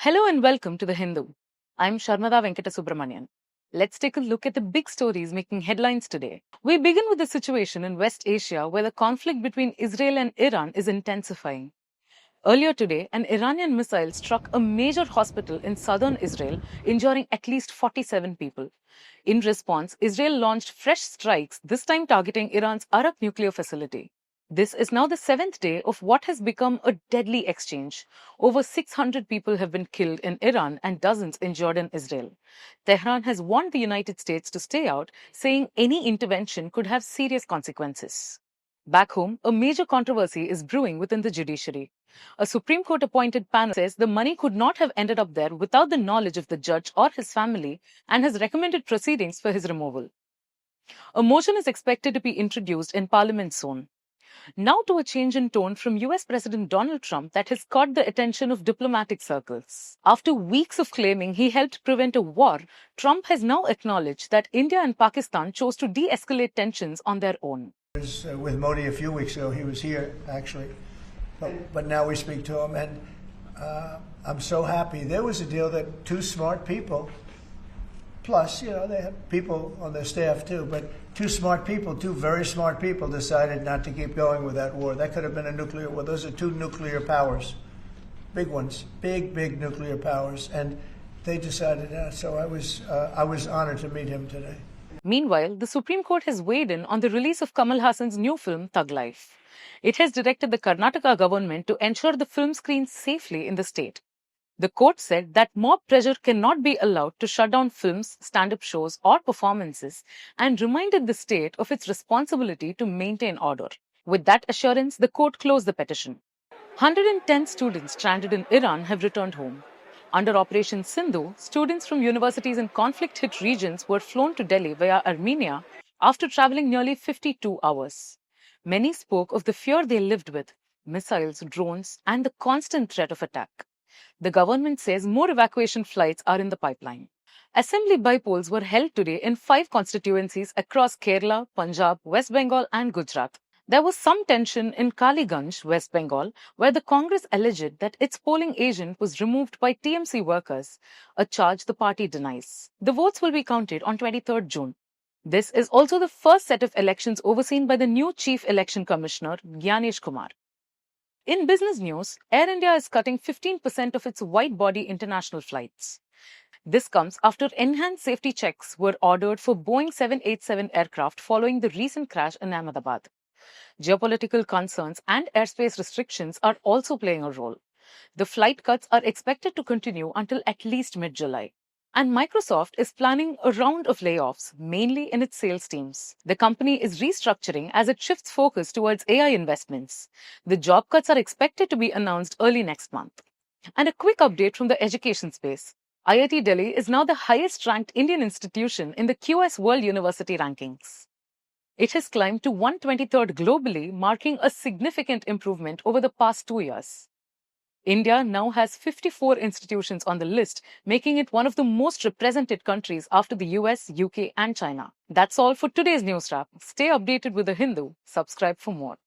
Hello and welcome to The Hindu. I'm Sharmada Venkata Subramanian. Let's take a look at the big stories making headlines today. We begin with the situation in West Asia where the conflict between Israel and Iran is intensifying. Earlier today, an Iranian missile struck a major hospital in southern Israel, injuring at least 47 people. In response, Israel launched fresh strikes, this time targeting Iran's Arak nuclear facility. This is now the seventh day of what has become a deadly exchange. Over 600 people have been killed in Iran and dozens injured in Israel. Tehran has warned the United States to stay out, saying any intervention could have serious consequences. Back home, a major controversy is brewing within the judiciary. A Supreme Court appointed panel says the money could not have ended up there without the knowledge of the judge or his family and has recommended proceedings for his removal. A motion is expected to be introduced in Parliament soon. Now to a change in tone from US President Donald Trump that has caught the attention of diplomatic circles. After weeks of claiming he helped prevent a war, Trump has now acknowledged that India and Pakistan chose to de-escalate tensions on their own. I was with Modi a few weeks ago. He was here, actually. But now we speak to him, and I'm so happy. There was a deal that two smart people, plus, they have people on their staff too, but two very smart people decided not to keep going with that war. That could have been a nuclear war. Those are two nuclear powers, big ones, big nuclear powers, and they decided that. So I was honored to meet him today. Meanwhile, the Supreme Court has weighed in on the release of Kamal Hassan's new film, Thug Life. It has directed the Karnataka government to ensure the film screens safely in the state. The court said that mob pressure cannot be allowed to shut down films, stand-up shows, or performances, and reminded the state of its responsibility to maintain order. With that assurance, the court closed the petition. 110 students stranded in Iran have returned home. Under Operation Sindhu, students from universities in conflict-hit regions were flown to Delhi via Armenia after traveling nearly 52 hours. Many spoke of the fear they lived with, missiles, drones, and the constant threat of attack. The government says more evacuation flights are in the pipeline. Assembly by-polls were held today in 5 constituencies across Kerala, Punjab, West Bengal, and Gujarat. There was some tension in Kaliganj, West Bengal, where the Congress alleged that its polling agent was removed by TMC workers, a charge the party denies. The votes will be counted on 23rd June. This is also the first set of elections overseen by the new Chief Election Commissioner, Gyanesh Kumar. In business news, Air India is cutting 15% of its wide-body international flights. This comes after enhanced safety checks were ordered for Boeing 787 aircraft following the recent crash in Ahmedabad. Geopolitical concerns and airspace restrictions are also playing a role. The flight cuts are expected to continue until at least mid-July. And Microsoft is planning a round of layoffs, mainly in its sales teams. The company is restructuring as it shifts focus towards AI investments. The job cuts are expected to be announced early next month. And a quick update from the education space. IIT Delhi is now the highest-ranked Indian institution in the QS World University rankings. It has climbed to 123rd globally, marking a significant improvement over the past 2 years. India now has 54 institutions on the list, making it one of the most represented countries after the US, UK, and China. That's all for today's news wrap. Stay updated with The Hindu. Subscribe for more.